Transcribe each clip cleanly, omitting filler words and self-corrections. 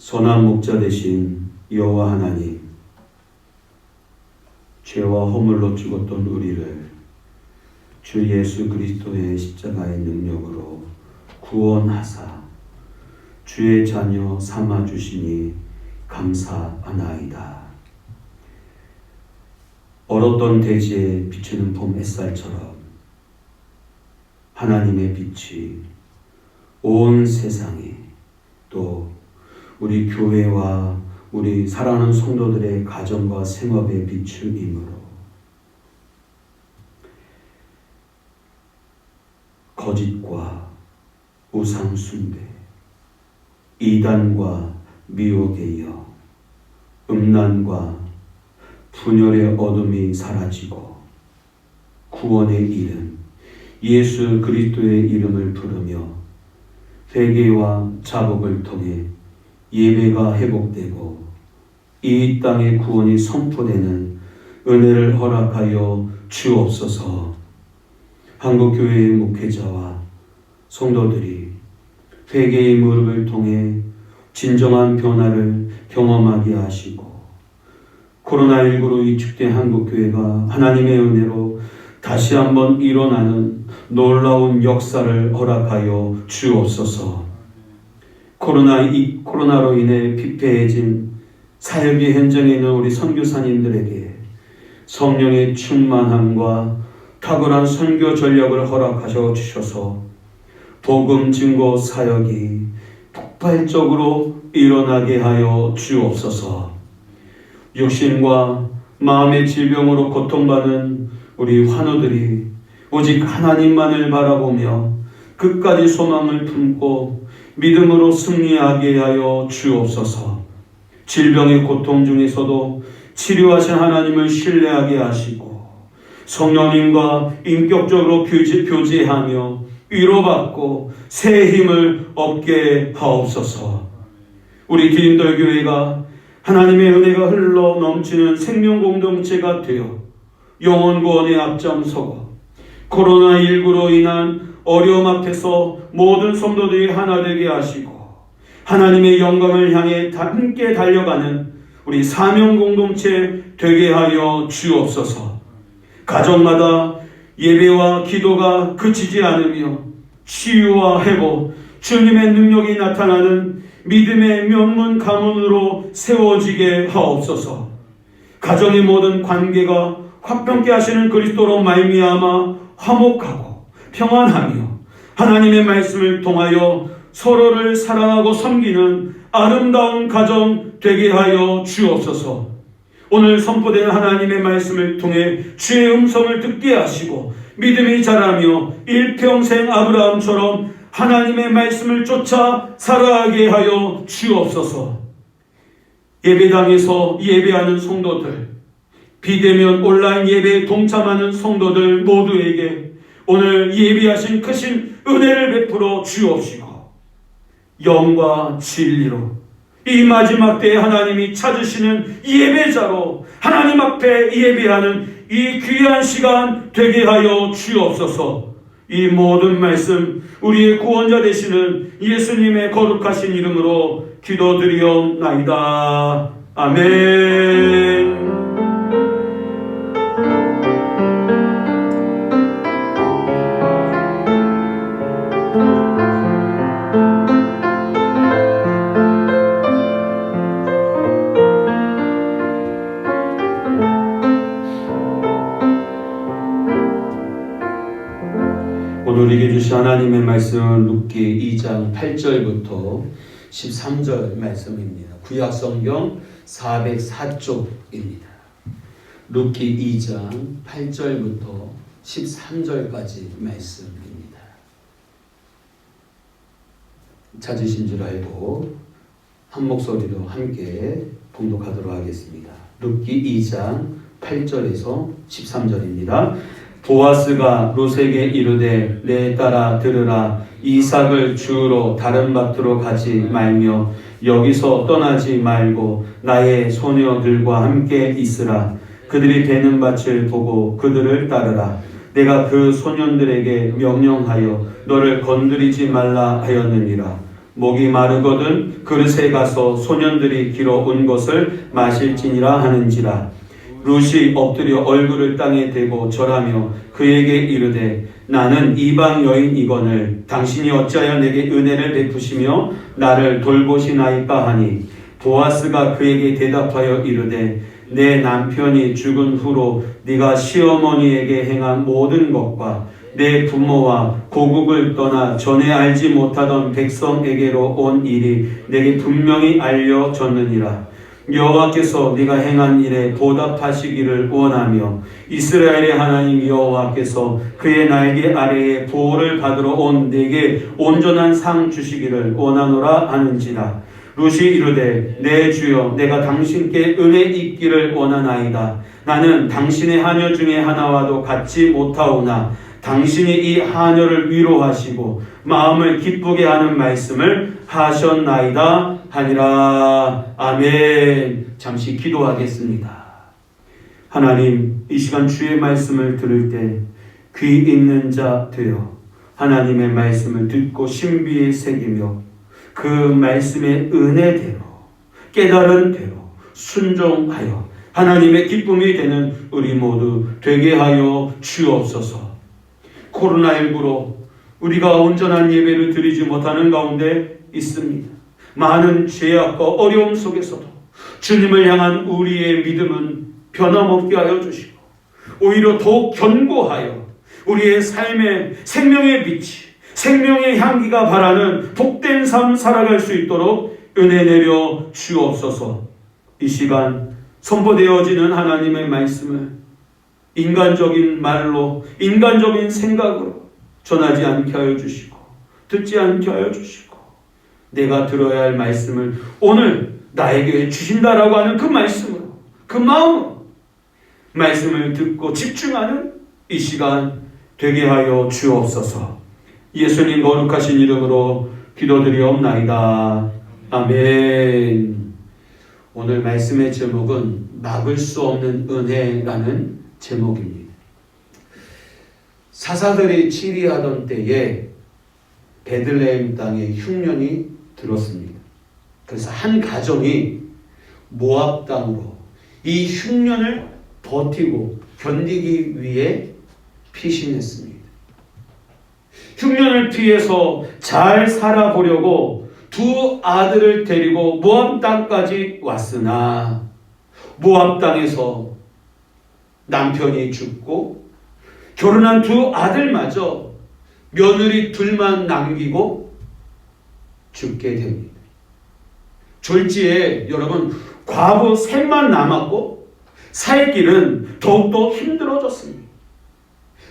선한 목자 되신 여호와 하나님, 죄와 허물로 죽었던 우리를 주 예수 그리스도의 십자가의 능력으로 구원하사 주의 자녀 삼아 주시니 감사하나이다. 얼었던 대지에 비추는 봄 햇살처럼 하나님의 빛이 온 세상에, 또 우리 교회와 우리 사랑하는 성도들의 가정과 생업에 비추임으로 거짓과 우상 숭배, 이단과 미혹의 영, 음란과 분열의 어둠이 사라지고 구원의 이름 예수 그리스도의 이름을 부르며 회개와 자복을 통해 예배가 회복되고 이 땅의 구원이 선포되는 은혜를 허락하여 주옵소서. 한국교회의 목회자와 성도들이 회개의 무릎을 통해 진정한 변화를 경험하게 하시고 코로나19로 위축된 한국교회가 하나님의 은혜로 다시 한번 일어나는 놀라운 역사를 허락하여 주옵소서. 코로나로 인해 피폐해진 사역의 현장에 있는 우리 선교사님들에게 성령의 충만함과 탁월한 선교 전략을 허락하셔 주셔서 복음 증거 사역이 폭발적으로 일어나게 하여 주옵소서. 육신과 마음의 질병으로 고통받는 우리 환우들이 오직 하나님만을 바라보며 끝까지 소망을 품고 믿음으로 승리하게 하여 주옵소서. 질병의 고통 중에서도 치료하신 하나님을 신뢰하게 하시고 성령님과 인격적으로 교제하며 위로받고 새 힘을 얻게 하옵소서. 우리 디딤돌 교회가 하나님의 은혜가 흘러 넘치는 생명 공동체가 되어 영혼 구원에 앞장서고 코로나19로 인한 어려움 앞에서 모든 성도들이 하나 되게 하시고 하나님의 영광을 향해 함께 달려가는 우리 사명 공동체 되게 하여 주옵소서. 가정마다 예배와 기도가 그치지 않으며 치유와 회복, 주님의 능력이 나타나는 믿음의 명문 가문으로 세워지게 하옵소서. 가정의 모든 관계가 화평케 하시는 그리스도로 말미암아 화목하고 평안하며 하나님의 말씀을 통하여 서로를 사랑하고 섬기는 아름다운 가정 되게 하여 주옵소서. 오늘 선포되는 하나님의 말씀을 통해 주의 음성을 듣게 하시고 믿음이 자라며 일평생 아브라함처럼 하나님의 말씀을 쫓아 살아가게 하여 주옵소서. 예배당에서 예배하는 성도들, 비대면 온라인 예배에 동참하는 성도들 모두에게 오늘 예비하신 크신 은혜를 베풀어 주옵시고 영과 진리로 이 마지막 때에 하나님이 찾으시는 예배자로 하나님 앞에 예배하는 이 귀한 시간 되게 하여 주옵소서. 이 모든 말씀 우리의 구원자 되시는 예수님의 거룩하신 이름으로 기도드리옵나이다. 아멘. 오늘 우리에게 주신 하나님의 말씀은 룻기 2장 8절부터 13절 말씀입니다. 구약성경 404쪽입니다. 룻기 2장 8절부터 13절까지 말씀입니다. 찾으신 줄 알고 한 목소리로 함께 봉독하도록 하겠습니다. 룻기 2장 8절에서 13절입니다. 보아스가 롯에게 이르되 내 딸아 들으라. 이삭을 주우러 다른 밭으로 가지 말며 여기서 떠나지 말고 나의 소녀들과 함께 있으라. 그들이 베는 밭을 보고 그들을 따르라. 내가 그 소년들에게 명령하여 너를 건드리지 말라 하였느니라. 목이 마르거든 그릇에 가서 소년들이 길어온 것을 마실지니라 하는지라. 룻이 엎드려 얼굴을 땅에 대고 절하며 그에게 이르되 나는 이방 여인이거늘 당신이 어찌하여 내게 은혜를 베푸시며 나를 돌보시나이까 하니 보아스가 그에게 대답하여 이르되 내 남편이 죽은 후로 네가 시어머니에게 행한 모든 것과 내 부모와 고국을 떠나 전에 알지 못하던 백성에게로 온 일이 내게 분명히 알려졌느니라. 여호와께서 네가 행한 일에 보답하시기를 원하며 이스라엘의 하나님 여호와께서 그의 날개 아래에 보호를 받으러 온 내게 온전한 상 주시기를 원하노라 하는지라. 룻이 이르되 내 주여 내가 당신께 은혜 있기를 원하나이다. 나는 당신의 하녀 중에 하나와도 같지 못하오나 당신이 이 하녀를 위로하시고 마음을 기쁘게 하는 말씀을 하셨나이다 하니라. 아멘. 잠시 기도하겠습니다. 하나님, 이 시간 주의 말씀을 들을 때 귀 있는 자 되어 하나님의 말씀을 듣고 신비에 새기며 그 말씀의 은혜대로 깨달은 대로 순종하여 하나님의 기쁨이 되는 우리 모두 되게 하여 주옵소서. 코로나19로 우리가 온전한 예배를 드리지 못하는 가운데 있습니다. 많은 죄악과 어려움 속에서도 주님을 향한 우리의 믿음은 변함없게 하여 주시고 오히려 더욱 견고하여 우리의 삶의 생명의 빛이 생명의 향기가 바라는 복된 삶 살아갈 수 있도록 은혜 내려 주옵소서. 이 시간 선포되어지는 하나님의 말씀을 인간적인 말로 인간적인 생각으로 전하지 않게 하여 주시고 듣지 않게 하여 주시고 내가 들어야 할 말씀을 오늘 나에게 주신다라고 하는 그 말씀으로 그 마음으로 말씀을 듣고 집중하는 이 시간 되게 하여 주옵소서. 예수님 거룩하신 이름으로 기도드리옵나이다. 아멘. 오늘 말씀의 제목은 막을 수 없는 은혜라는 제목입니다. 사사들이 치리하던 때에 베들레헴 땅에 흉년이 들었습니다. 그래서 한 가정이 모압 땅으로 이 흉년을 버티고 견디기 위해 피신했습니다. 흉년을 피해서 잘 살아보려고 두 아들을 데리고 모압 땅까지 왔으나 모압 땅에서 남편이 죽고 결혼한 두 아들마저 며느리 둘만 남기고 죽게 됩니다. 졸지에 여러분 과부 셋만 남았고 살 길은 더욱더 힘들어졌습니다.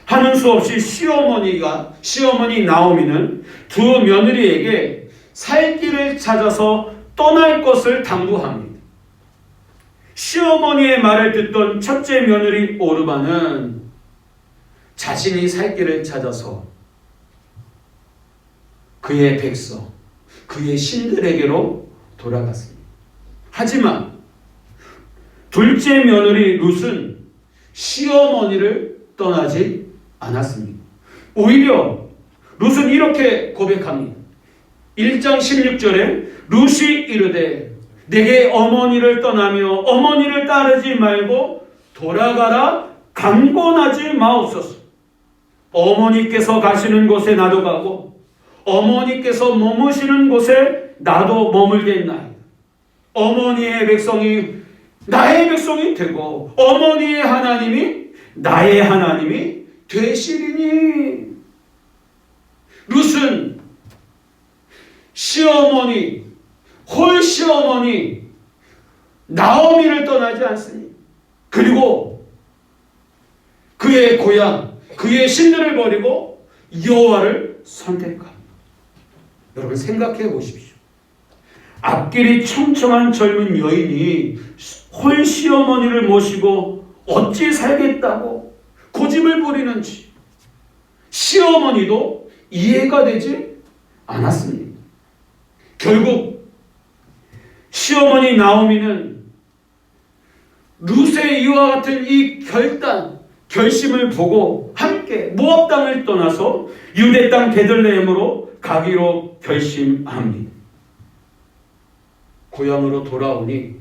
하는 수 없이 시어머니 나오미는 두 며느리에게 살 길을 찾아서 떠날 것을 당부합니다. 시어머니의 말을 듣던 첫째 며느리 오르바는 자신이 살 길을 찾아서 그의 백성, 그의 신들에게로 돌아갔습니다. 하지만 둘째 며느리 룻은 시어머니를 떠나지 않았습니다. 오히려 룻은 이렇게 고백합니다. 1장 16절에 룻이 이르되 내게 어머니를 떠나며 어머니를 따르지 말고 돌아가라 강권하지 마옵소서. 어머니께서 가시는 곳에 나도 가고 어머니께서 머무시는 곳에 나도 머물겠나이다. 어머니의 백성이 나의 백성이 되고 어머니의 하나님이 나의 하나님이 되시리니. 룻은 시어머니, 홀시어머니 나오미를 떠나지 않습니다. 그리고 그의 고향, 그의 신들을 버리고 여호와를 선택합니다. 여러분 생각해 보십시오. 앞길이 촘촘한 젊은 여인이 홀시어머니를 모시고 어찌 살겠다고 고집을 부리는지 시어머니도 이해가 되지 않았습니다. 결국 시어머니 나오미는 룻의 이와 같은 이 결심을 보고 함께 모압 땅을 떠나서 유대 땅 베들레헴으로 가기로 결심합니다. 고향으로 돌아오니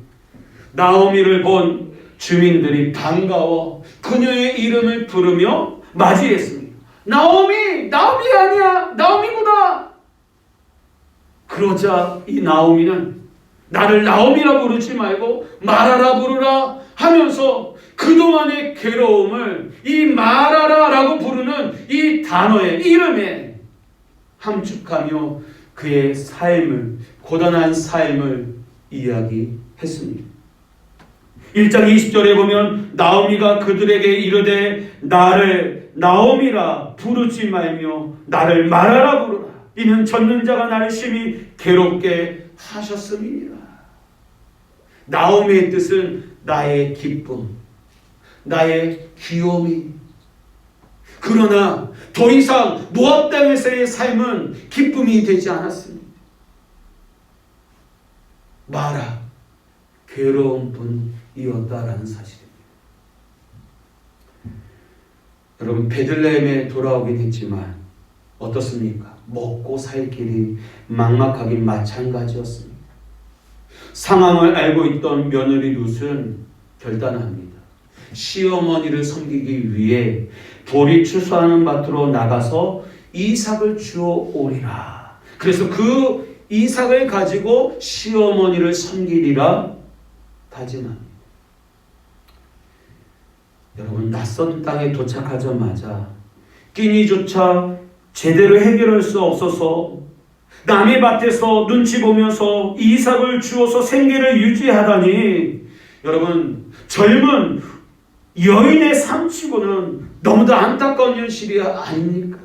나오미를 본 주민들이 반가워 그녀의 이름을 부르며 맞이했습니다. 나오미! 나오미 아니야! 나오미구나! 그러자 이 나오미는 나를 나오미라 부르지 말고 마라라 부르라 하면서 그동안의 괴로움을 이 마라라라고 부르는 이 단어의 이름에 함축하며 그의 삶을, 고단한 삶을 이야기했습니다. 1장 20절에 보면 나오미가 그들에게 이르되 나를 나오미라 부르지 말며 나를 마라라 부르라. 이는 젖는 자가 나를 심히 괴롭게 하셨음이니라. 나오미의 뜻은 나의 기쁨, 나의 귀요미. 그러나 더 이상 모압 땅에서의 삶은 기쁨이 되지 않았습니다. 마라, 괴로운 분이었다라는 사실입니다. 여러분, 베들레헴에 돌아오긴 했지만 어떻습니까? 먹고 살 길이 막막하긴 마찬가지였습니다. 상황을 알고 있던 며느리 룻은 결단합니다. 시어머니를 섬기기 위해 돌이 추수하는 밭으로 나가서 이삭을 주어 오리라. 그래서 그 이삭을 가지고 시어머니를 섬기리라 다짐합니다. 여러분, 낯선 땅에 도착하자마자 끼니조차 제대로 해결할 수 없어서 남의 밭에서 눈치 보면서 이삭을 주어서 생계를 유지하다니, 여러분, 젊은 여인의 삶치고는 너무도 안타까운 현실이 아닙니까?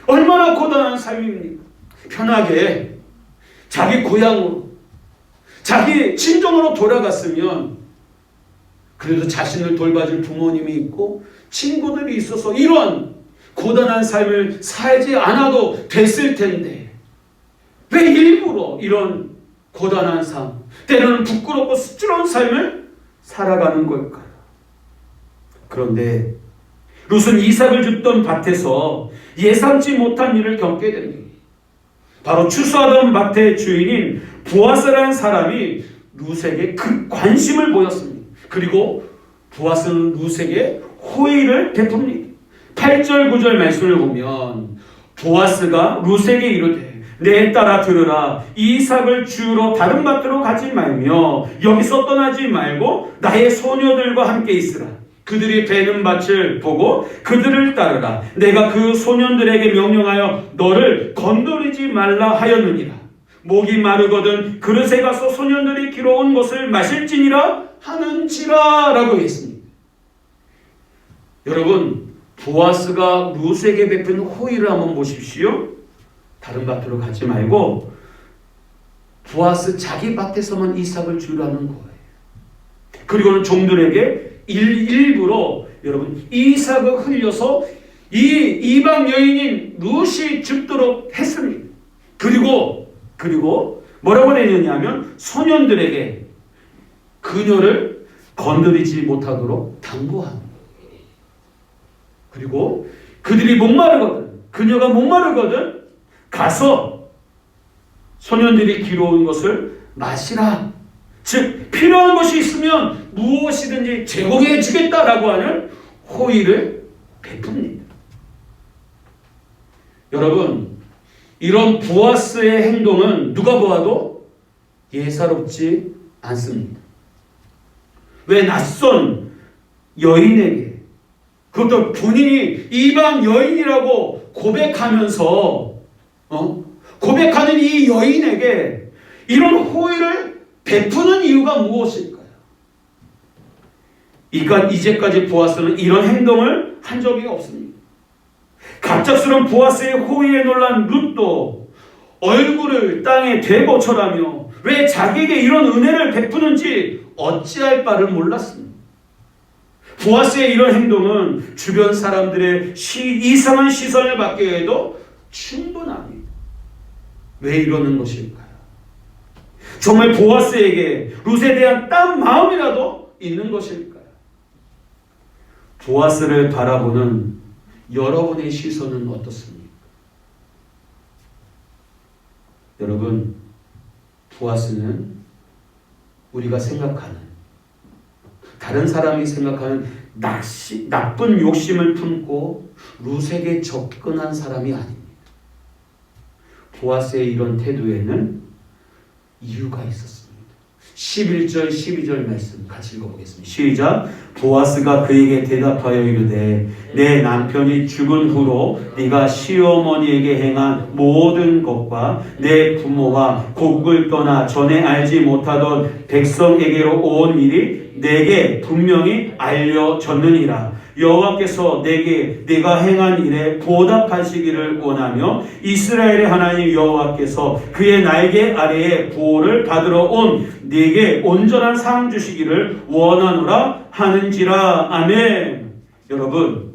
얼마나 고단한 삶입니까? 편하게 자기 고향으로, 자기 친정으로 돌아갔으면 그래도 자신을 돌봐줄 부모님이 있고 친구들이 있어서 이런 고단한 삶을 살지 않아도 됐을 텐데 왜 일부러 이런 고단한 삶, 때로는 부끄럽고 쑥스러운 삶을 살아가는 걸까요? 그런데 룻은 이삭을 줍던 밭에서 예상치 못한 일을 겪게 됩니다. 바로 추수하던 밭의 주인인 보아스라는 사람이 룻에게 큰 관심을 보였습니다. 그리고 보아스는 룻에게 호의를 베풉니다. 8절 9절 말씀을 보면 보아스가 룻에게 이르되 내 딸아 들으라. 이삭을 주우러 다른 밭으로 가지 말며 여기서 떠나지 말고 나의 소녀들과 함께 있으라. 그들이 베는 밭을 보고 그들을 따르라. 내가 그 소년들에게 명령하여 너를 건드리지 말라 하였느니라. 목이 마르거든 그릇에 가서 소년들이 길어온 것을 마실지니라 하는지라 라고 했습니다. 여러분, 보아스가 룻에게 베푼 호의를 한번 보십시오. 다른 밭으로 가지 말고 보아스 자기 밭에서만 이삭을 주라는 거예요. 그리고는 종들에게 일부러 여러분 이삭을 흘려서 이 이방 여인인 룻이 줍도록 했습니다. 그리고 뭐라고 내냐면 소년들에게 그녀를 건드리지 못하도록 당부합니다. 그리고 그들이 목마르거든, 그녀가 목마르거든 가서 소년들이 길어온 것을 마시라. 즉 필요한 것이 있으면 무엇이든지 제공해 주겠다라고 하는 호의를 베풉니다. 여러분, 이런 보아스의 행동은 누가 보아도 예사롭지 않습니다. 왜 낯선 여인에게, 그것도 본인이 이방 여인이라고 고백하는 이 여인에게 이런 호의를 베푸는 이유가 무엇일까요? 이제까지 보아스는 이런 행동을 한 적이 없습니다. 갑작스러운 보아스의 호의에 놀란 룻도 얼굴을 땅에 대고 절하며 왜 자기에게 이런 은혜를 베푸는지 어찌할 바를 몰랐습니다. 보아스의 이런 행동은 주변 사람들의 이상한 시선을 받게 해도 충분합니다. 왜 이러는 것일까요? 정말 보아스에게 룻에 대한 딴 마음이라도 있는 것일까요? 보아스를 바라보는 여러분의 시선은 어떻습니까? 여러분, 보아스는 우리가 생각하는, 다른 사람이 생각하는 나쁜 욕심을 품고 룻에게 접근한 사람이 아닙니다. 보아스의 이런 태도에는 이유가 있었습니다. 11절 12절 말씀 같이 읽어보겠습니다. 시작. 보아스가 그에게 대답하여 이르되 내 남편이 죽은 후로 네가 시어머니에게 행한 모든 것과 내 부모와 고국을 떠나 전에 알지 못하던 백성에게로 온 일이 내게 분명히 알려졌느니라. 여호와께서 내게 네가 행한 일에 보답하시기를 원하며 이스라엘의 하나님 여호와께서 그의 날개 아래에 보호를 받으러 온 네게 온전한 상 주시기를 원하노라 하는지라. 아멘. 여러분,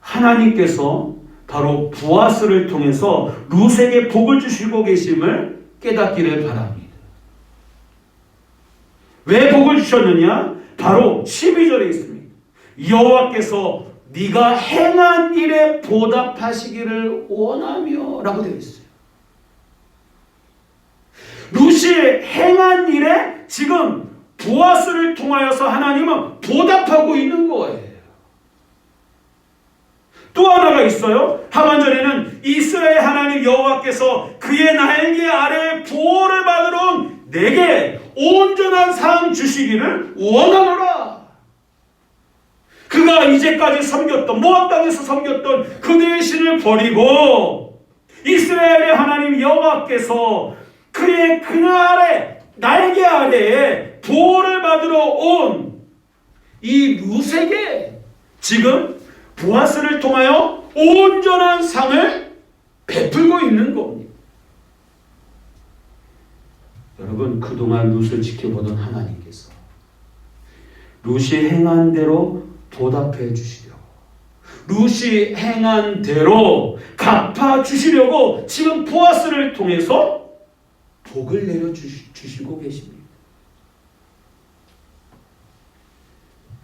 하나님께서 바로 보아스를 통해서 룻에게 복을 주시고 계심을 깨닫기를 바랍니다. 왜 복을 주셨느냐? 바로 12절에 있습니다. 여호와께서 네가 행한 일에 보답하시기를 원하며 라고 되어 있어요. 룻이 행한 일에 지금 보아스를 통하여서 하나님은 보답하고 있는 거예요. 또 하나가 있어요. 하반절에는 이스라엘 하나님 여호와께서 그의 날개 아래 보호를 받으러 온 내게 온전한 상 주시기를 원하노라. 그가 이제까지 섬겼던, 모압 땅에서 섬겼던 그대의 신을 버리고 이스라엘의 하나님 여호와께서 그의 그늘 아래, 날개 아래에 보호를 받으러 온 이 룻에게 지금 보아스를 통하여 온전한 상을 베풀고 있는 겁니다. 여러분, 그동안 룻을 지켜보던 하나님께서 룻이 행한 대로 보답해 주시려고, 룻이 행한 대로 갚아 주시려고 지금 보아스를 통해서 복을 내려 주시고 계십니다.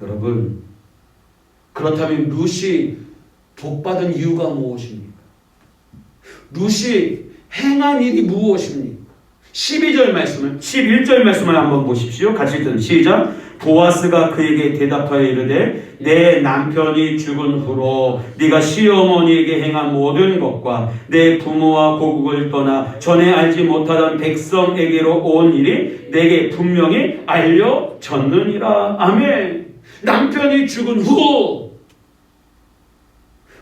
여러분, 그렇다면 룻이 복받은 이유가 무엇입니까? 룻이 행한 일이 무엇입니까? 12절 말씀을, 11절 말씀을 한번 보십시오. 같이 읽든 시작. 보아스가 그에게 대답하여 이르되 내 남편이 죽은 후로 네가 시어머니에게 행한 모든 것과 내 부모와 고국을 떠나 전에 알지 못하던 백성에게로 온 일이 내게 분명히 알려졌느니라. 아멘. 남편이 죽은 후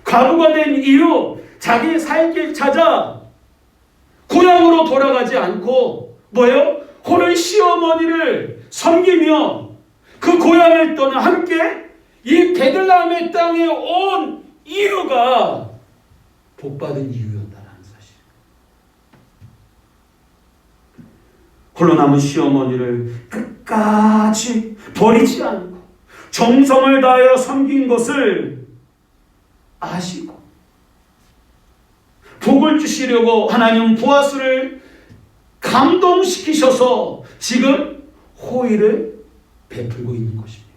과부가 된 이후 자기 살 길 찾아 고향으로 돌아가지 않고 뭐예요? 혼의 시어머니를 섬기며 그 고향을 떠나 함께 이 베들레헴의 땅에 온 이유가 복받은 이유였다는 사실. 홀로 남은 시어머니를 끝까지 버리지 않고 정성을 다하여 섬긴 것을 아시고 복을 주시려고 하나님 보아스를 감동시키셔서 지금 호의를 베풀고 있는 것입니다.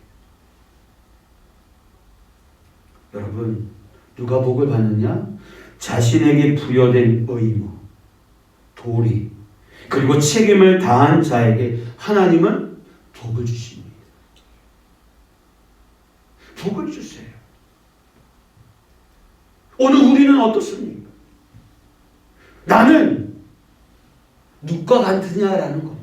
여러분, 누가 복을 받느냐? 자신에게 부여된 의무, 도리, 그리고 책임을 다한 자에게 하나님은 복을 주십니다. 복을 주세요. 오늘 우리는 어떻습니까? 나는 누가 같으냐라는 겁니다.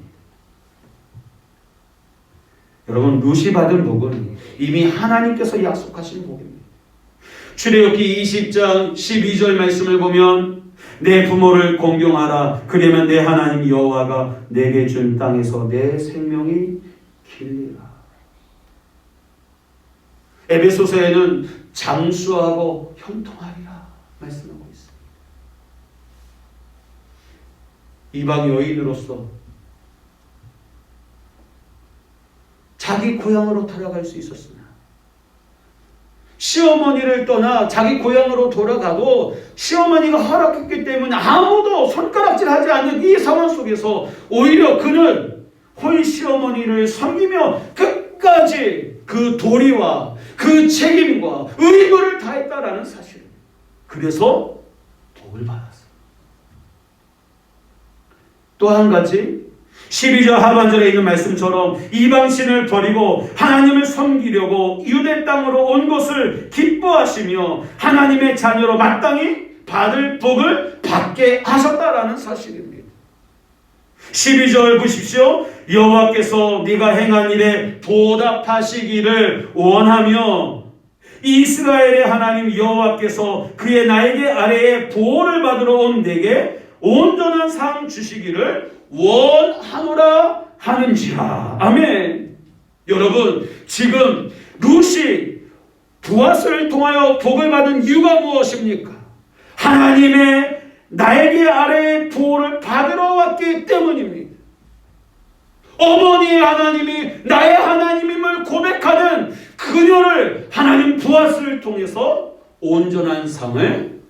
여러분, 룻이 받은 복은 이미 하나님께서 약속하신 복입니다. 출애굽기 20장 12절 말씀을 보면 내 부모를 공경하라. 그러면 내 하나님 여호와가 내게 준 땅에서 내 생명이 길리라. 에베소서에는 장수하고 형통하리라 말씀하고 있습니다. 이방 여인으로서 자기 고향으로 돌아갈 수 있었으나 시어머니를 떠나 자기 고향으로 돌아가도 시어머니가 허락했기 때문에 아무도 손가락질하지 않는 이 상황 속에서 오히려 그는 혼 시어머니를 섬기며 끝까지 그 도리와 그 책임과 의무를 다했다라는 사실. 그래서 복을 받았어요. 또 한 가지 12절 하반절에 있는 말씀처럼 이방신을 버리고 하나님을 섬기려고 유대 땅으로 온 것을 기뻐하시며 하나님의 자녀로 마땅히 받을 복을 받게 하셨다라는 사실입니다. 12절 보십시오. 여호와께서 네가 행한 일에 보답하시기를 원하며 이스라엘의 하나님 여호와께서 그의 날개 아래에 보호를 받으러 온 내게 온전한 상 주시기를 원하노라 하는지라. 아멘. 여러분, 지금 룻이 보아스를 통하여 복을 받은 이유가 무엇입니까? 하나님의 날개 아래의 보호를 받으러 왔기 때문입니다. 어머니의 하나님이 나의 하나님임을 고백하는 그녀를 하나님 보아스를 통해서 온전한 상을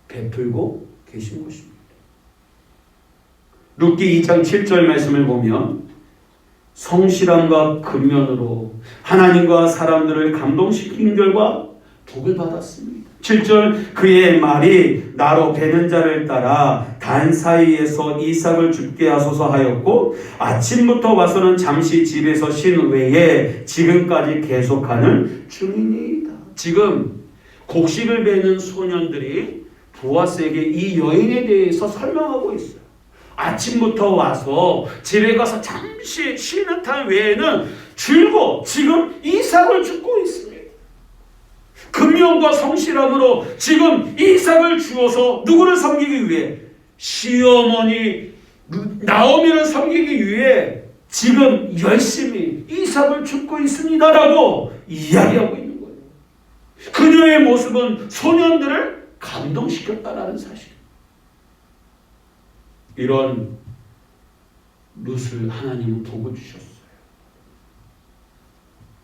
베풀고 계신 것입니다. 룻기 2장 7절 말씀을 보면 성실함과 근면으로 하나님과 사람들을 감동시킨 결과 복을 받았습니다. 7절 그의 말이 나로 베는 자를 따라 단 사이에서 이삭을 죽게 하소서 하였고 아침부터 와서는 잠시 집에서 쉰 외에 지금까지 계속하는 중이니이다. 지금 곡식을 베는 소년들이 보아스에게 이 여인에 대해서 설명하고 있어요. 아침부터 와서 집에 가서 잠시 쉬는 타 외에는 줄곧 지금 이삭을 줍고 있습니다. 근면과 성실함으로 지금 이삭을 주어서 누구를 섬기기 위해? 시어머니 나오미를 섬기기 위해 지금 열심히 이삭을 줍고 있습니다라고 이야기하고 있는 거예요. 그녀의 모습은 소년들을 감동시켰다라는 사실. 이런 룻을 하나님은 복을 주셨어요.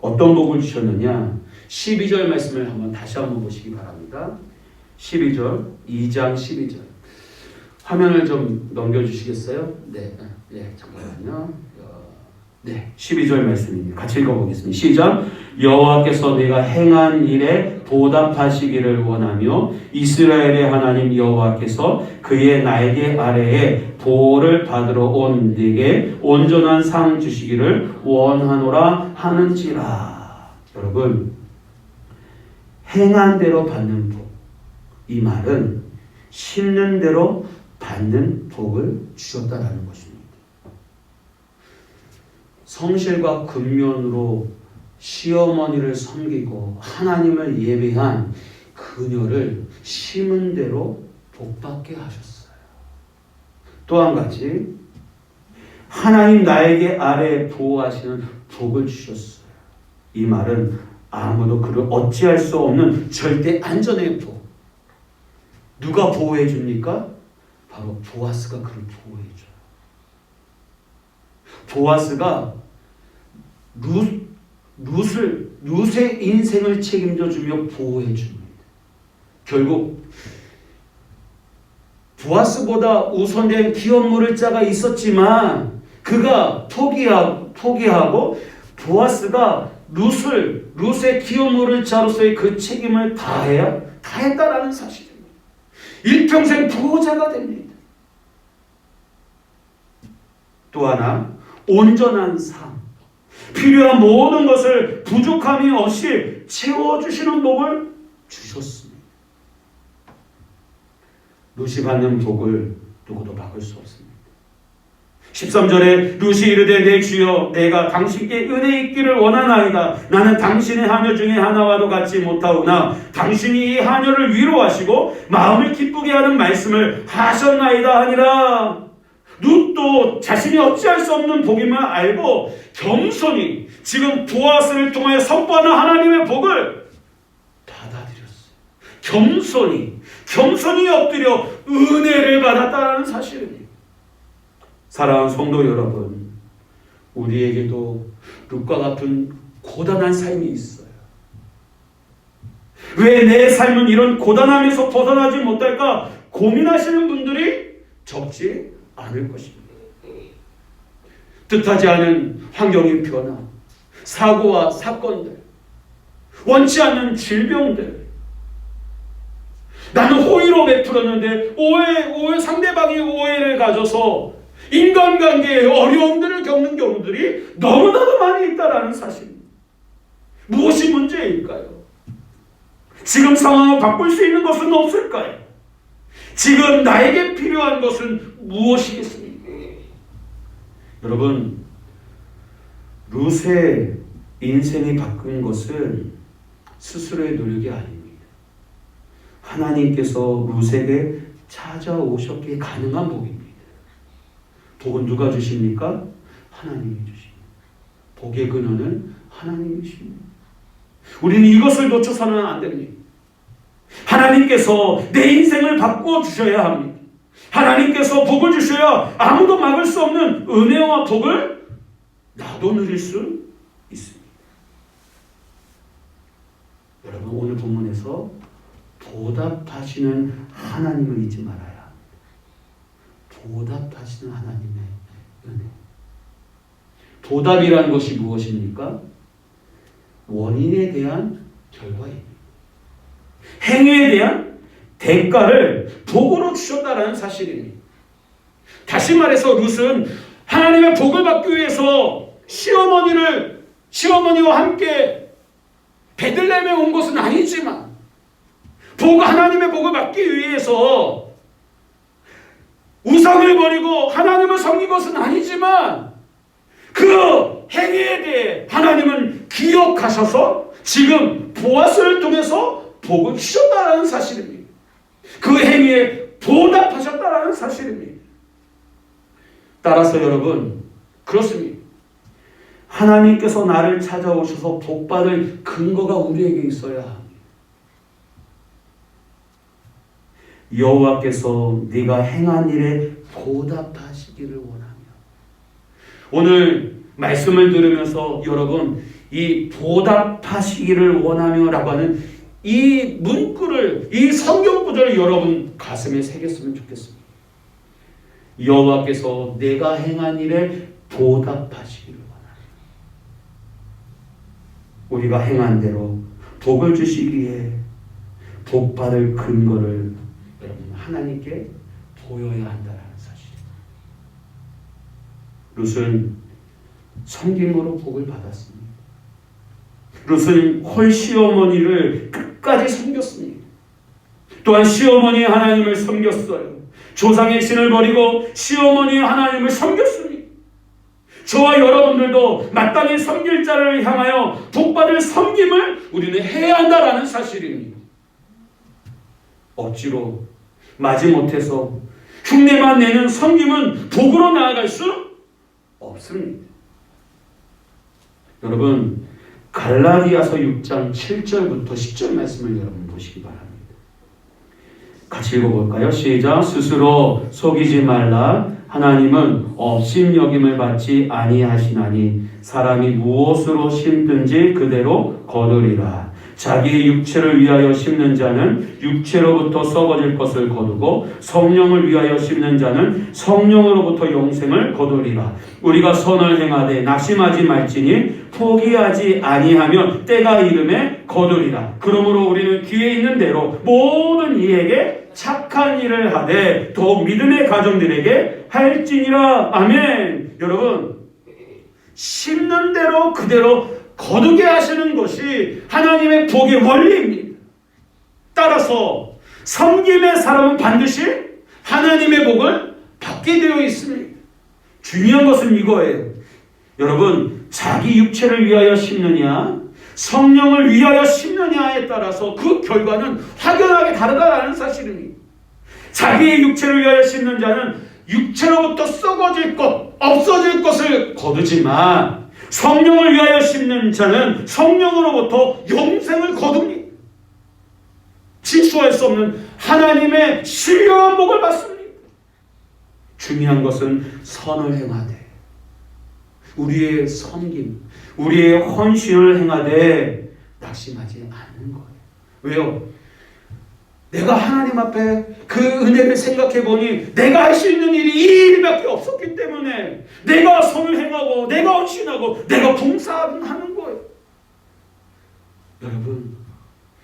어떤 복을 주셨느냐? 12절 말씀을 다시 한번 보시기 바랍니다. 12절, 2장 12절. 화면을 좀 넘겨주시겠어요? 네, 잠깐만요. 네, 12절 말씀입니다. 같이 읽어보겠습니다. 시작. 여호와께서 네가 행한 일에 보답하시기를 원하며 이스라엘의 하나님 여호와께서 그의 날개 아래에 보호를 받으러 온 네게 온전한 상 주시기를 원하노라 하는지라. 여러분, 행한 대로 받는 복. 이 말은 심는 대로 받는 복을 주셨다라는 것입니다. 성실과 근면으로 시어머니를 섬기고 하나님을 예배한 그녀를 심은 대로 복받게 하셨어요. 또 한 가지, 하나님 나에게 아래 보호하시는 복을 주셨어요. 이 말은 아무도 그를 어찌할 수 없는 절대 안전의 복. 누가 보호해 줍니까? 바로 보아스가 그를 보호해 줘요. 보아스가 룻의 인생을 책임져 주며 보호해 줍니다. 결국 보아스보다 우선된 기업 물을 자가 있었지만 그가 포기하고 보아스가 룻의 기업 물을 자로서의 그 책임을 다했다라는 사실입니다. 일평생 보호자가 됩니다. 또 하나, 온전한 삶. 필요한 모든 것을 부족함이 없이 채워주시는 복을 주셨습니다. 룻이 받는 복을 누구도 바꿀 수 없습니다. 13절에 룻이 이르되 내 주여 내가 당신께 은혜 있기를 원하나이다. 나는 당신의 하녀 중에 하나와도 같지 못하오나 당신이 이 하녀를 위로하시고 마음을 기쁘게 하는 말씀을 하셨나이다 하니라. 룻도 자신이 어찌할 수 없는 복임을 알고 겸손히 지금 보아스를 통하여 선포하는 하나님의 복을 받아들였어요. 겸손히 엎드려 은혜를 받았다는 사실입니다. 사랑하는 성도 여러분, 우리에게도 룻과 같은 고단한 삶이 있어요. 왜 내 삶은 이런 고단함에서 벗어나지 못할까 고민하시는 분들이 적지 않을 것입니다. 뜻하지 않은 환경의 변화, 사고와 사건들, 원치 않는 질병들, 나는 호의로 베풀었는데 상대방이 오해를 가져서 인간관계에 어려움들을 겪는 경우들이 너무나도 많이 있다는 사실입니다. 무엇이 문제일까요? 지금 상황을 바꿀 수 있는 것은 없을까요? 지금 나에게 필요한 것은 무엇이겠습니까? 여러분, 룻의 인생이 바뀐 것은 스스로의 노력이 아닙니다. 하나님께서 룻에게 찾아오셨기에 가능한 복입니다. 복은 누가 주십니까? 하나님이 주십니다. 복의 근원은 하나님이십니다. 우리는 이것을 놓쳐서는 안 됩니다. 하나님께서 내 인생을 바꾸어 주셔야 합니다. 하나님께서 복을 주셔야 아무도 막을 수 없는 은혜와 복을 나도 누릴 수 있습니다. 여러분, 오늘 본문에서 보답하시는 하나님을 잊지 말아야 합니다. 보답하시는 하나님의 은혜. 보답이라는 것이 무엇입니까? 원인에 대한 결과입니다. 행위에 대한 대가를 복으로 주셨다라는 사실입니다. 다시 말해서 룻은 하나님의 복을 받기 위해서 시어머니와 함께 베들레헴에 온 것은 아니지만 하나님의 복을 받기 위해서 우상을 버리고 하나님을 섬긴 것은 아니지만 그 행위에 대해 하나님은 기억하셔서 지금 보아스를 통해서 복을 주셨다는 사실입니다. 그 행위에 보답하셨다는 사실입니다. 따라서 여러분, 그렇습니다. 하나님께서 나를 찾아오셔서 복받을 근거가 우리에게 있어야 합니다. 여호와께서 네가 행한 일에 보답하시기를 원하며. 오늘 말씀을 들으면서 여러분, 이 보답하시기를 원하며 라고 하는 이 문구를, 이 성경 구절을 여러분 가슴에 새겼으면 좋겠습니다. 여호와께서 내가 행한 일에 보답하시기를 원하며. 우리가 행한 대로 복을 주시기에 복받을 근거를 여러분 하나님께 보여야 한다는 사실입니다. 룻은 섬김으로 복을 받았습니다. 룻은 홀시어머니를 끝까지 섬겼습니다. 또한 시어머니의 하나님을 섬겼어요. 조상의 신을 버리고 시어머니의 하나님을 섬겼습니다. 저와 여러분들도 마땅히 섬길 자를 향하여 복받을 섬김을 우리는 해야 한다라는 사실입니다. 억지로 마지못해서 흉내만 내는 섬김은 복으로 나아갈 수 없습니다. 여러분, 갈라디아서 6장 7절부터 10절 말씀을 여러분 보시기 바랍니다. 같이 읽어볼까요? 시작. 스스로 속이지 말라. 하나님은 업신여김을 받지 아니하시나니 사람이 무엇으로 심든지 그대로 거두리라. 자기의 육체를 위하여 심는 자는 육체로부터 썩어질 것을 거두고 성령을 위하여 심는 자는 성령으로부터 영생을 거두리라. 우리가 선을 행하되 낙심하지 말지니 포기하지 아니하면 때가 이름에 거두리라. 그러므로 우리는 귀에 있는 대로 모든 이에게 착한 일을 하되 더욱 믿음의 가정들에게 할지니라. 아멘. 여러분, 심는 대로 그대로 거두게 하시는 것이 하나님의 복의 원리입니다. 따라서 섬김의 사람은 반드시 하나님의 복을 받게 되어 있습니다. 중요한 것은 이거예요. 여러분, 자기 육체를 위하여 심느냐 성령을 위하여 심느냐에 따라서 그 결과는 확연하게 다르다는 사실입니다. 자기의 육체를 위하여 심는 자는 육체로부터 썩어질 것, 없어질 것을 거두지만 성령을 위하여 심는 자는 성령으로부터 영생을 거둡니다. 질수할 수 없는 하나님의 신령한 복을 받습니다. 중요한 것은 선을 행하되 우리의 섬김, 우리의 헌신을 행하되 낙심하지 않는 거예요. 왜요? 내가 하나님 앞에 그 은혜를 생각해 보니 내가 할 수 있는 일이 이 일밖에 없었기 때문에 내가 선을 행하고 내가 헌신하고 내가 봉사하는 거예요. 여러분,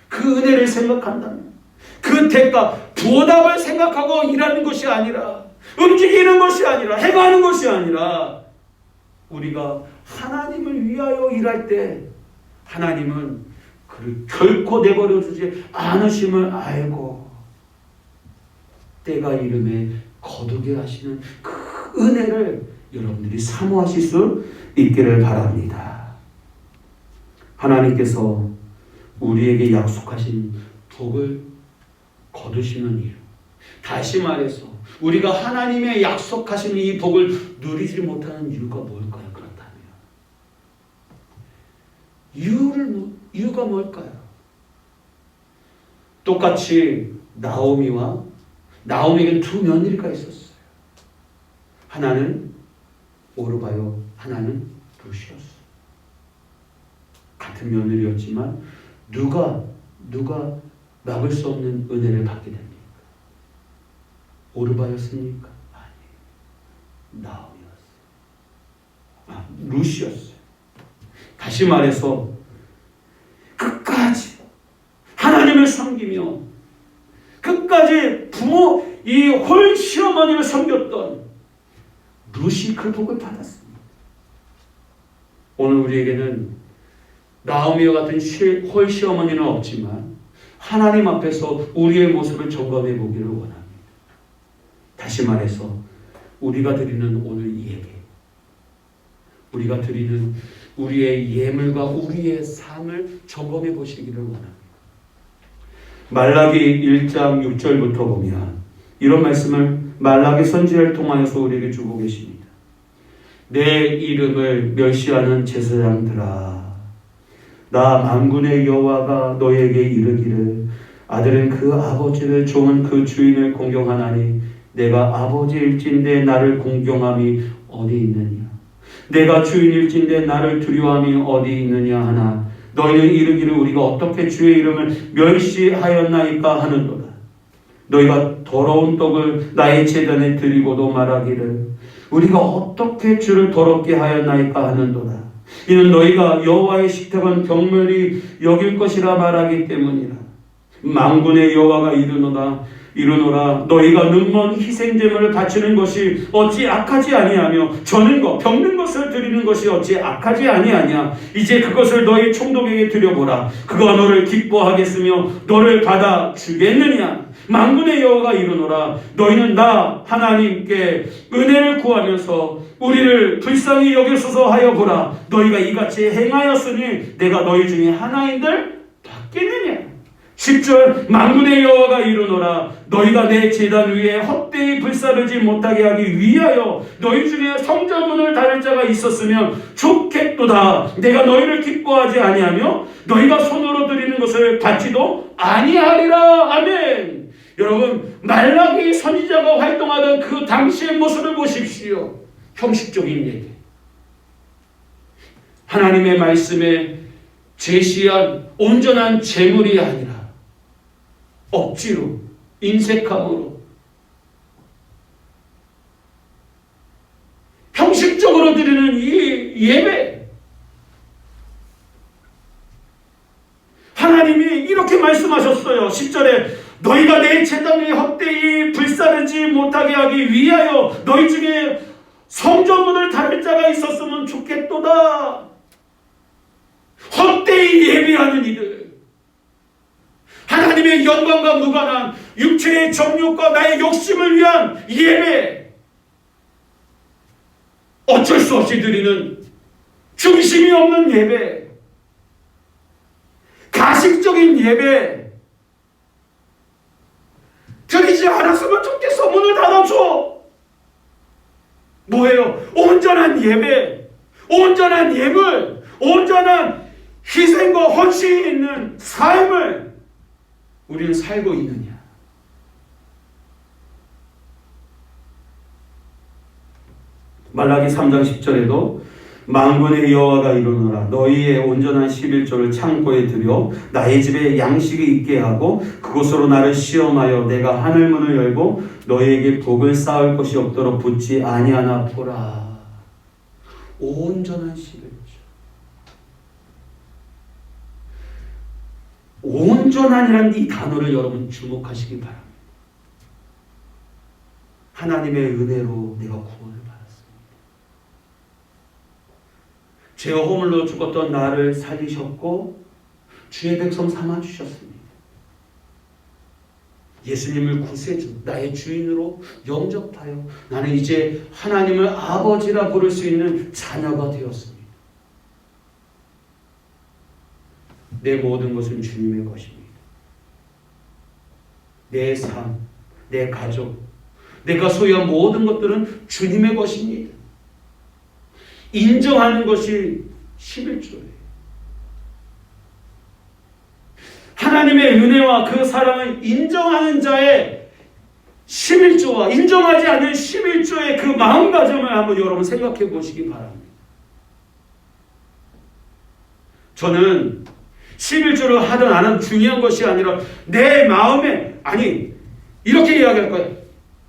그 은혜를 생각한다면 그 대가, 보답을 생각하고 일하는 것이 아니라 움직이는 것이 아니라, 행하는 것이 아니라, 우리가 하나님을 위하여 일할 때 하나님은 그를 결코 내버려 주지 않으심을 알고 때가 이름에 거두게 하시는 그 은혜를 여러분들이 사모하실 수 있기를 바랍니다. 하나님께서 우리에게 약속하신 복을 거두시는 이유, 다시 말해서 우리가 하나님의 약속하신 이 복을 누리지 못하는 이유가 뭘까요? 그렇다면 이유가 뭘까요? 똑같이 나오미에게는 두 며느리가 있었어요. 하나는 오르바요, 하나는 루시였어요. 같은 며느리였지만 누가 막을 수 없는 은혜를 받게 됩니까? 오르바였습니까? 아니에요. 나오미였어요. 루시였어요. 다시 말해서 끝까지 하나님을 섬기며 끝까지 이 홀 시어머니를 섬겼던 루시 그 복을 받았습니다. 오늘 우리에게는 나오미와 같은 홀 시어머니는 없지만 하나님 앞에서 우리의 모습을 점검해 보기를 원합니다. 다시 말해서 우리가 드리는 오늘 예배, 우리가 드리는 우리의 예물과 우리의 삶을 점검해 보시기를 원합니다. 말라기 1장 6절부터 보면 이런 말씀을 말라기 선지자를 통하여서 우리에게 주고 계십니다. 내 이름을 멸시하는 제사장들아, 나 만군의 여호와가 너에게 이르기를 아들은 그 아버지를, 종은 그 주인을 공경하나니 내가 아버지일진데 나를 공경함이 어디 있느냐? 내가 주인일진데 나를 두려워함이 어디 있느냐 하나 너희는 이르기를 우리가 어떻게 주의 이름을 멸시하였나이까 하는도다. 너희가 더러운 떡을 나의 제단에 드리고도 말하기를 우리가 어떻게 주를 더럽게 하였나이까 하는도다. 이는 너희가 여호와의 식탁은 경멸히 여길 것이라 말하기 때문이라. 만군의 여호와가 이르노라 너희가 눈먼 희생제물을 바치는 것이 어찌 악하지 아니하며 저는 것 병든 것을 드리는 것이 어찌 악하지 아니하냐. 이제 그것을 너희 총독에게 드려보라. 그가 너를 기뻐하겠으며 너를 받아 주겠느냐. 만군의 여호와가 이르노라 너희는 나 하나님께 은혜를 구하면서 우리를 불쌍히 여기소서 하여 보라. 너희가 이같이 행하였으니 내가 너희 중에 하나인들 받겠느냐. 10절 만군의 여호와가 이르노라 너희가 내 제단 위에 헛되이 불사르지 못하게 하기 위하여 너희 중에 성전문을 닫을 자가 있었으면 좋겠도다. 내가 너희를 기뻐하지 아니하며 너희가 손으로 드리는 것을 받지도 아니하리라. 아멘. 여러분, 말라기 선지자가 활동하던 그 당시의 모습을 보십시오. 형식적인 얘기, 하나님의 말씀에 제시한 온전한 제물이 아니라 억지로, 인색함으로, 형식적으로 드리는 이 예배, 하나님이 이렇게 말씀하셨어요. 10절에 너희가 내 제단을 헛되이 불사르지 못하게 하기 위하여 너희 중에 성전문을 닫을 자가 있었으면 좋겠도다. 헛되이 예배하는 이들, 하나님의 영광과 무관한 육체의 정욕과 나의 욕심을 위한 예배, 어쩔 수 없이 드리는 중심이 없는 예배, 가식적인 예배, 드리지 않았으면 좋겠어. 문을 닫아줘. 뭐예요? 온전한 예배, 온전한 예물, 온전한 희생과 헌신이 있는 삶을 우리는 살고 있느냐? 말라기 3장 10절에도 만군의 여호와가 이르노라 너희의 온전한 11조를 창고에 들여 나의 집에 양식이 있게 하고 그곳으로 나를 시험하여 내가 하늘문을 열고 너희에게 복을 쌓을 것이 없도록 붙지 아니하나 보라. 온전한 11조, 온전한이라는 이 단어를 여러분 주목하시기 바랍니다. 하나님의 은혜로 내가 구원을 받았습니다. 죄와 허물로 죽었던 나를 살리셨고 주의 백성 삼아주셨습니다. 예수님을 구세주, 나의 주인으로 영접하여 나는 이제 하나님을 아버지라 부를 수 있는 자녀가 되었습니다. 내 모든 것은 주님의 것입니다. 내 삶, 내 가족, 내가 소유한 모든 것들은 주님의 것입니다. 인정하는 것이 11조예요. 하나님의 은혜와 그 사랑을 인정하는 자의 11조와 인정하지 않는 11조의 그 마음가짐을 한번 여러분 생각해 보시기 바랍니다. 저는 11조를 하든 안 하든 중요한 것이 아니라 내 마음에, 아니 이렇게 이야기할 거예요.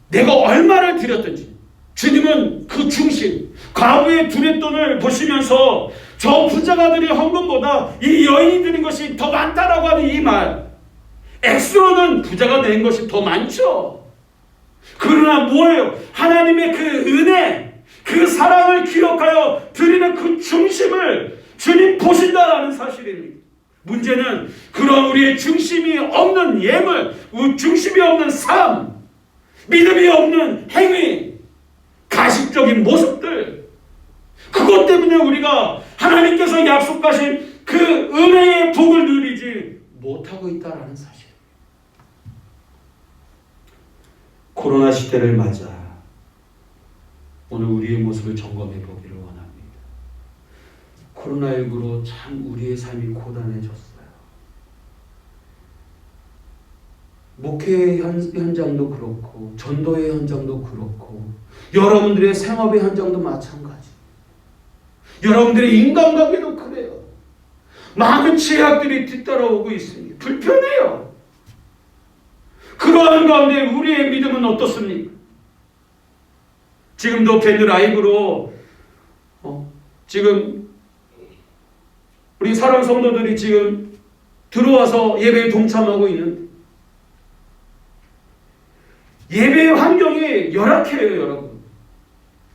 내가 얼마를 드렸든지 주님은 그 중심, 과부의 두랫돈을 보시면서 저 부자가 드린 헌금보다 이 여인이 드린 것이 더 많다라고 하는 이 말, 액수로는 부자가 낸 것이 더 많죠. 그러나 뭐예요? 하나님의 그 은혜, 그 사랑을 기억하여 드리는 그 중심을 주님 보신다라는 사실입니다. 문제는 그런 우리의 중심이 없는 예물, 중심이 없는 삶, 믿음이 없는 행위, 가식적인 모습들, 그것 때문에 우리가 하나님께서 약속하신 그 은혜의 복을 누리지 못하고 있다는 사실. 코로나 시대를 맞아 오늘 우리의 모습을 점검해 보기를 원합니다. 코로나19로 참 우리의 삶이 고단해졌어요. 목회의 현장도 그렇고 전도의 현장도 그렇고 여러분들의 생업의 현장도 마찬가지. 여러분들의 인간관계도 그래요. 많은 제약들이 뒤따라오고 있습니다. 불편해요. 그러한 가운데 우리의 믿음은 어떻습니까? 지금도 밴드 라이브로 지금 우리 사랑 성도들이 지금 들어와서 예배에 동참하고 있는데 예배의 환경이 열악해요, 여러분.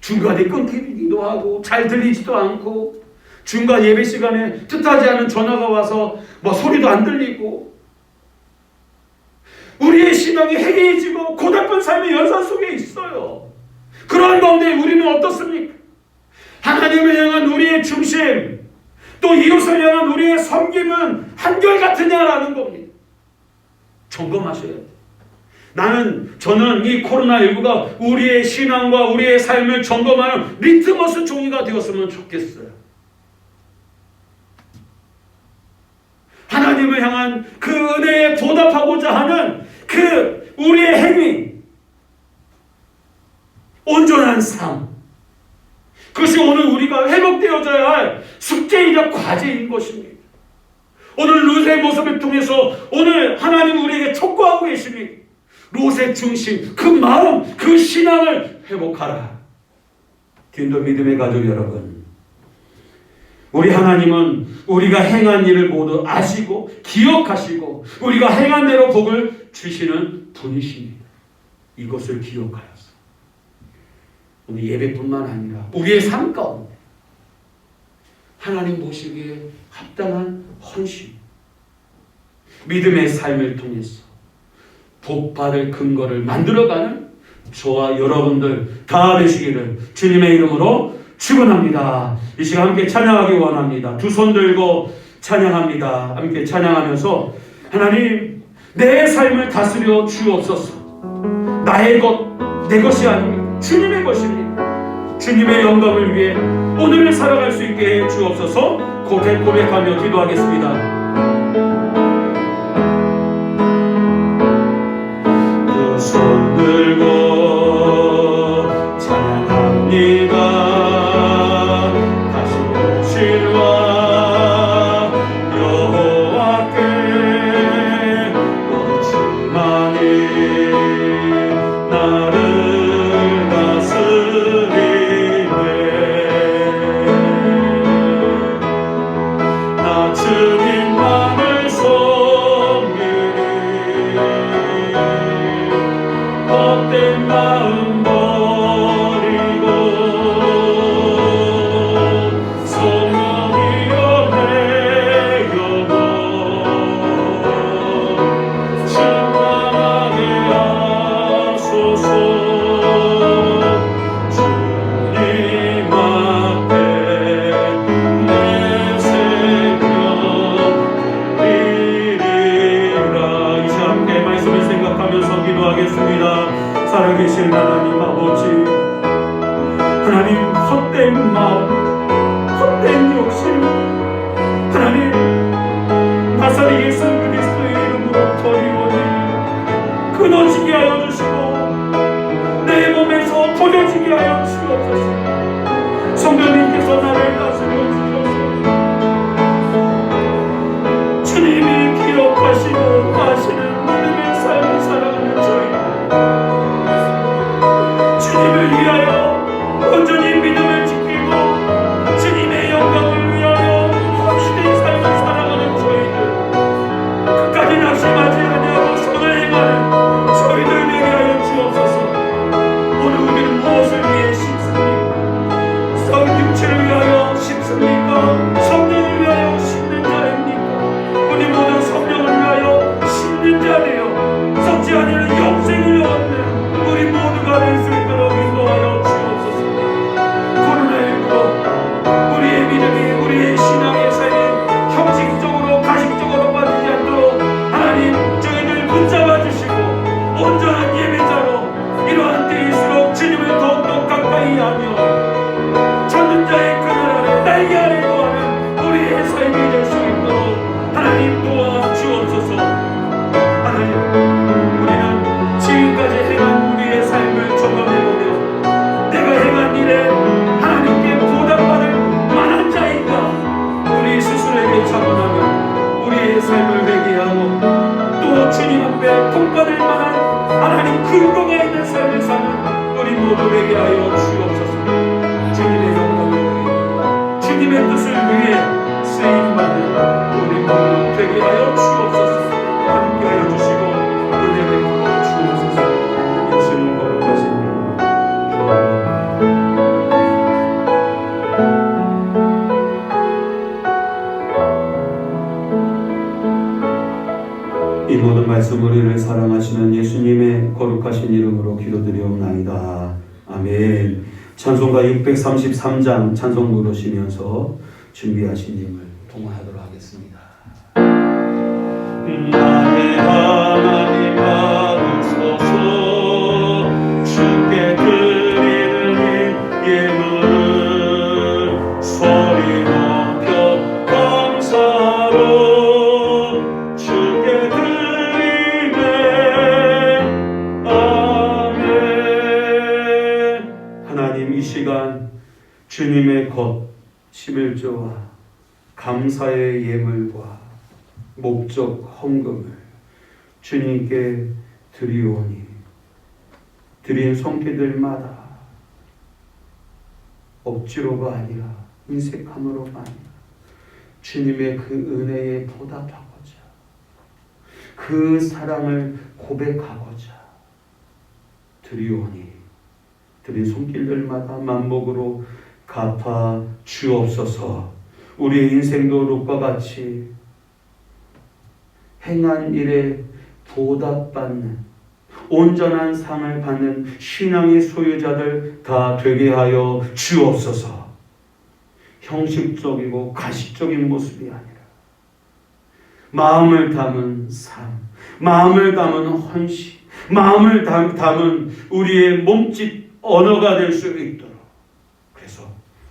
중간에 끊기기도 하고 잘 들리지도 않고 중간 예배 시간에 뜻하지 않은 전화가 와서 뭐 소리도 안 들리고 우리의 신앙이 해이해지고 고달픈 삶의 연산 속에 있어요. 그런 가운데 우리는 어떻습니까? 하나님을 향한 우리의 중심, 또 이웃을 향한 우리의 섬김은 한결같으냐라는 겁니다. 점검하셔야 돼요. 저는 이 코로나19가 우리의 신앙과 우리의 삶을 점검하는 리트머스 종이가 되었으면 좋겠어요. 하나님을 향한 그 은혜에 보답하고자 하는 그 우리의 행위, 온전한 삶, 그것이 오늘 우리가 회복되어져야 할 숙제이자 과제인 것입니다. 오늘 룻의 모습을 통해서 오늘 하나님 우리에게 촉구하고 계십니다. 롯의 중심, 그 마음, 그 신앙을 회복하라. 기도 믿음의 가족 여러분, 우리 하나님은 우리가 행한 일을 모두 아시고 기억하시고 우리가 행한 대로 복을 주시는 분이십니다. 이것을 기억하여서 오늘 예배뿐만 아니라 우리의 삶 가운데 하나님 모시기에 합당한 헌신, 믿음의 삶을 통해서 복받을 근거를 만들어가는 저와 여러분들 다 되시기를 주님의 이름으로 축원합니다. 이 시간 함께 찬양하기 원합니다. 두 손 들고 찬양합니다. 함께 찬양하면서 하나님, 내 삶을 다스려 주옵소서. 나의 것, 내 것이 아닙니다. 주님의 것입니다. 주님의 영광을 위해 오늘을 살아갈 수 있게 해 주옵소서. 고백하며 기도하겠습니다. 손 들고 찬양합니다. 다시 오실와 여호와께 오직만이 나를 다스리네. 나 주님 하나님, 헛된 마음, 헛된 욕심, 하나님, 나사렛 예수 그리스도의 이름으로 더리오니 끊어지게 하여 주시고 내 몸에서 버려지게 하여 주옵소서. 성도님께서 나를 다스려 주셔서 주님이 기억하시고 아시는 믿음의 삶을 살아가는 저희, 주님을 위하여 온전히 믿음을 지키고 주님의 영광을 위하여 확실히 삶을 살아가는 저희들, 끝까지 낙심하지 아니하고 선을 행하는 저희들 되게 하여 주옵소서. 오늘 우리는 무엇을 위해 심습니까? 육체를 위하여 심습니까? 성령을 위하여 심는 자입니까? 우리 모두 성령을 위하여 심는 자리요, 썩지 아니하는 영생을 얻는 우리 모두가 될 수 있도록 인도하여 주옵소서. 코로나19로 우리의 믿음이, 우리의 신앙의 삶이 형식적으로 가식적으로 빠지지 않도록 하나님 저희들 붙잡아 주시고 온전한 예배자로 이러한 때일수록 주님을 더욱더 가까이 하며 찾는 자의 그늘 아래 날개 아래 거하는 우리의 삶이 될 수 있도록 하나님 도와 주옵소서. 하나님, 우리는 지금까지 행한 우리의 삶을 점검해보며 내가 행한 일에 하나님께 보답받을 만한 자인가 우리 스스로에게 자문하며 우리의 삶을 회개하고 또 주님 앞에 복받을 만한 하나님 근거가 있는 삶을 사는 우리 모두 되게 하여 주옵소서. 주님의 영광을 위해, 주님의 뜻을 위해 쓰임받는 우리 모두 되게 하여 주옵소서. 함께 하여 주시고 은혜 베풀어 주옵소서. 예수님 거룩하신 이름으로 이 모든 말씀 우리를 사랑하시는 예수님의 거룩하신 이름으로 기도드리옵나이다. 아멘. 찬송가 633장 찬송 부르시면서 준비하신 님을 통화하도록 하겠습니다. 나의 하나님 받으소서. 주께 드리는 이 예물을 소리 높여 감사로 주께 드리네. 아멘. 하나님, 이 시간 주님의 것 11조와 감사의 예물과 목적 헌금을 주님께 드리오니 드린 손길들마다 억지로가 아니라 인색함으로가 아니라 주님의 그 은혜에 보답하고자, 그 사랑을 고백하고자 드리오니 드린 손길들마다 만복으로 갚아 주옵소서. 우리의 인생도 룻과 같이 행한 일에 보답받는 온전한 상을 받는 신앙의 소유자들 다 되게 하여 주옵소서. 형식적이고 가식적인 모습이 아니라 마음을 담은 삶, 마음을 담은 헌신, 마음을 담은 우리의 몸짓 언어가 될 수 있도록, 그래서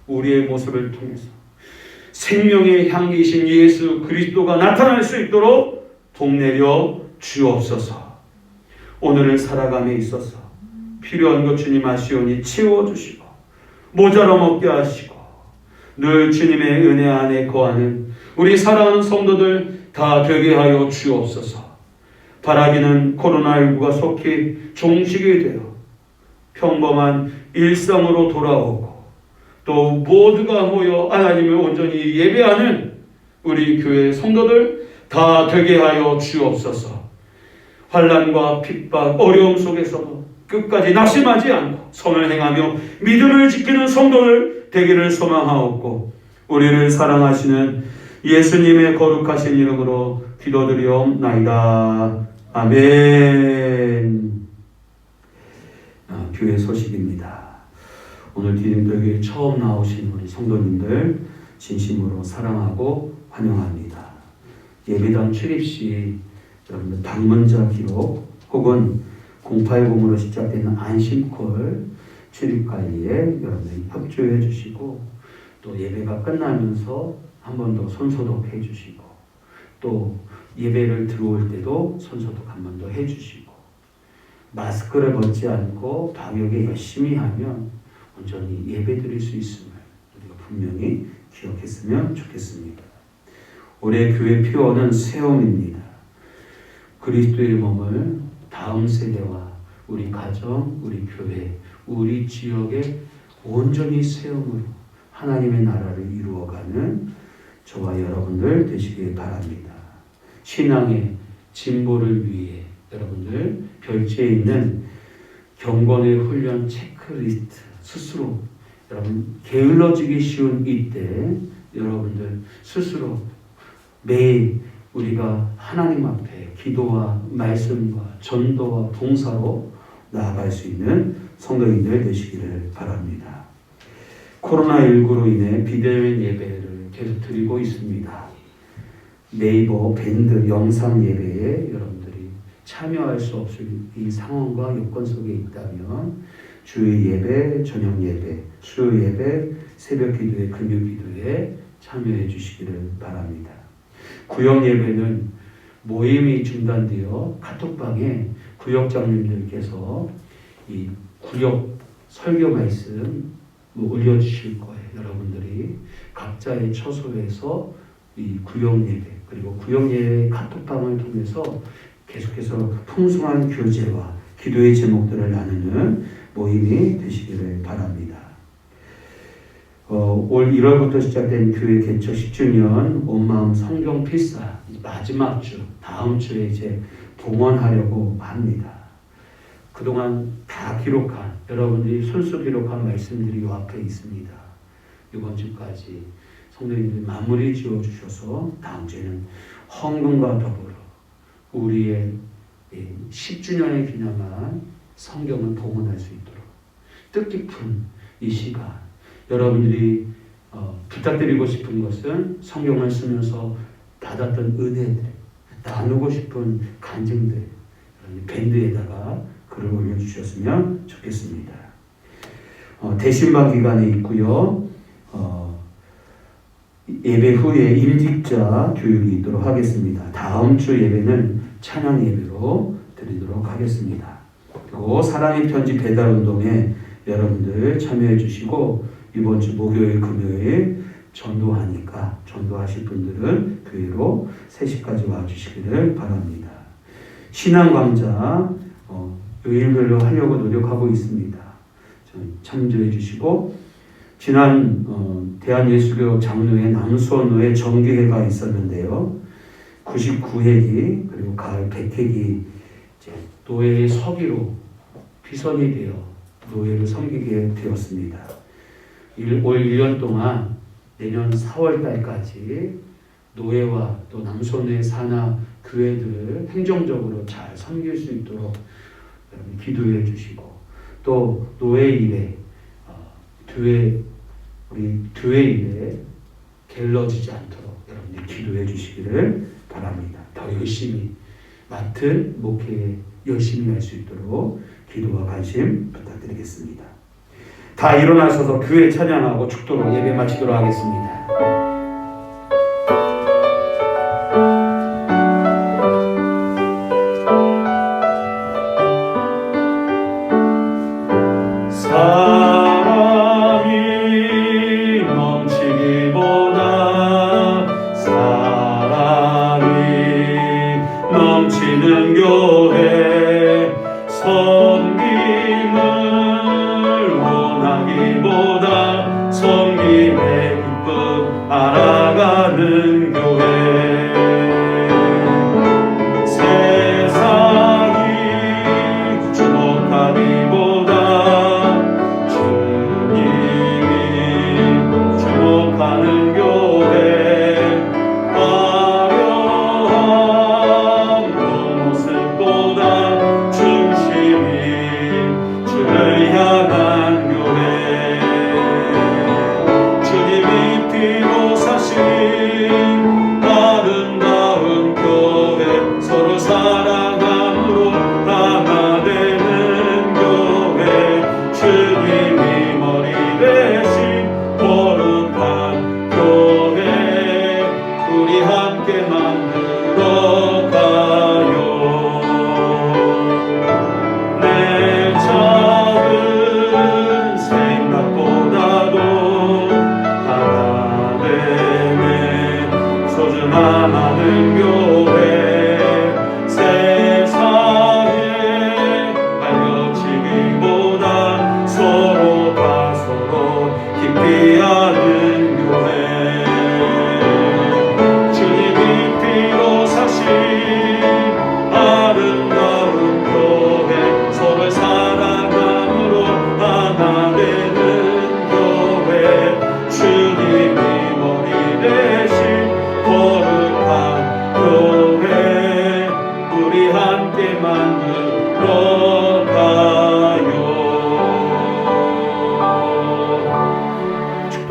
우리의 모습을 통해서 생명의 향기이신 예수 그리스도가 나타날 수 있도록 복내려 주옵소서. 오늘을 살아감에 있어서 필요한 것 주님 아시오니 채워주시고 모자람 없게 하시고 늘 주님의 은혜 안에 거하는 우리 사랑하는 성도들 다 되게 하여 주옵소서. 바라기는 코로나19가 속히 종식이 되어 평범한 일상으로 돌아오고 또 모두가 모여 하나님을 온전히 예배하는 우리 교회 성도들 다 되게 하여 주옵소서. 환난과 핍박, 어려움 속에서도 끝까지 낙심하지 않고 선을 행하며 믿음을 지키는 성도들 되기를 소망하옵고 우리를 사랑하시는 예수님의 거룩하신 이름으로 기도드리옵나이다. 아멘. 교회 소식입니다. 오늘 디딤돌교회 처음 나오신 우리 성도님들 진심으로 사랑하고 환영합니다. 예배당 출입 시 여러분들 방문자 기록 혹은 080으로 시작되는 안심콜 출입 관리에 여러분들이 협조해 주시고, 또 예배가 끝나면서 한 번 더 손소독해 주시고, 또 예배를 들어올 때도 손소독 한 번 더 해 주시고, 마스크를 벗지 않고 방역에 열심히 하면 온전히 예배 드릴 수 있음을 우리가 분명히 기억했으면 좋겠습니다. 올해 교회 표어는 세움입니다. 그리스도의 몸을 다음 세대와 우리 가정, 우리 교회, 우리 지역에 온전히 세움으로 하나님의 나라를 이루어가는 저와 여러분들 되시길 바랍니다. 신앙의 진보를 위해 여러분들 별지에 있는 경건의 훈련 체크리스트 스스로 여러분 게을러지기 쉬운 이때 여러분들 스스로 매일 우리가 하나님 앞에 기도와 말씀과 전도와 봉사로 나아갈 수 있는 성도인들 되시기를 바랍니다. 코로나19로 인해 비대면 예배를 계속 드리고 있습니다. 네이버 밴드 영상 예배에 여러분들이 참여할 수 없을 이 상황과 여건 속에 있다면 주일 예배, 저녁 예배, 수요 예배, 새벽 기도회, 금요 기도에 참여해 주시기를 바랍니다. 구역 예배는 모임이 중단되어 카톡방에 구역장님들께서 이 구역 설교 말씀 올려주실 거예요. 여러분들이 각자의 처소에서 이 구역 예배 그리고 구역 예배 카톡방을 통해서 계속해서 풍성한 교제와 기도의 제목들을 나누는 모임이 되시기를 바랍니다. 올 1월부터 시작된 교회 개척 10주년 온마음 성경 필사 마지막 주 다음 주에 이제 봉헌하려고 합니다. 그동안 다 기록한 여러분들이 손수 기록한 말씀들이 이 앞에 있습니다. 이번 주까지 성도님들이 마무리 지어 주셔서 다음 주에는 헌금과 더불어 우리의 10주년을 기념한 성경을 봉헌할 수 있도록 뜻깊은 이 시간 여러분들이 부탁드리고 싶은 것은 성경을 쓰면서 받았던 은혜들 나누고 싶은 간증들 밴드에다가 글을 올려주셨으면 좋겠습니다. 대신방 기간에 있고요. 예배 후에 임직자 교육이 있도록 하겠습니다. 다음 주 예배는 찬양 예배로 드리도록 하겠습니다. 그리고 사랑의 편지 배달 운동에 여러분들 참여해 주시고 이번 주 목요일 금요일 전도하니까 전도하실 분들은 교회로 3시까지 와주시기를 바랍니다. 신앙 강좌 요일별로 하려고 노력하고 있습니다. 참조해 주시고 지난 대한예수교 장로회 남수원로회 정기회가 있었는데요. 99회기 그리고 가을 100회기 노회의 서기로 비선이 되어 노회를 섬기게 되었습니다. 올 1년 동안 내년 4월 달까지 노회와 또 남수원로회 산하 교회들을 행정적으로 잘 섬길 수 있도록 여러분 기도해 주시고 또 노회 일에 우리 교회 일에 게을러지지 않도록 여러분들 기도해 주시기를 바랍니다. 더 열심히 맡은 목회에 열심히 할 수 있도록 기도와 관심 부탁드리겠습니다. 다 일어나셔서 교회 찬양하고 축도로 예배 마치도록 하겠습니다. 넘치는 교회 섬김을 원하기보다 섬김의 기쁨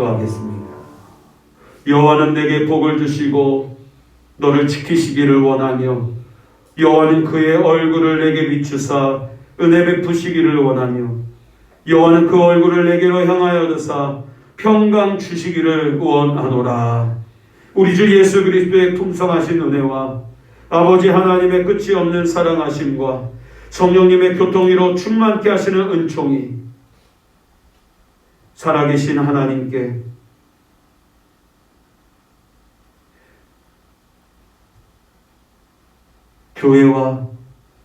기도하겠습니다. 여호와는 내게 복을 주시고 너를 지키시기를 원하며 여호와는 그의 얼굴을 내게 비추사 은혜 베푸시기를 원하며 여호와는 그 얼굴을 내게로 향하여 드사 평강 주시기를 원하노라. 우리 주 예수 그리스도의 풍성하신 은혜와 아버지 하나님의 끝이 없는 사랑하심과 성령님의 교통이로 충만케 하시는 은총이 살아계신 하나님께 교회와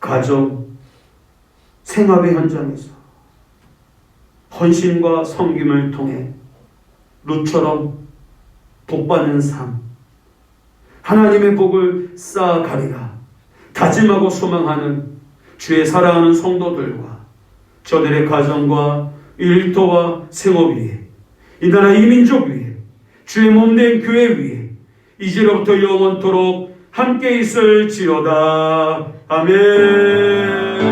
가정, 생활의 현장에서 헌신과 섬김을 통해 룻처럼 복받는 삶, 하나님의 복을 쌓아가리라 다짐하고 소망하는 주의 사랑하는 성도들과 저들의 가정과 일터와 생업 위에 이 나라 이 민족 위에 주의 몸된 교회 위에 이제로부터 영원토록 함께 있을지어다. 아멘.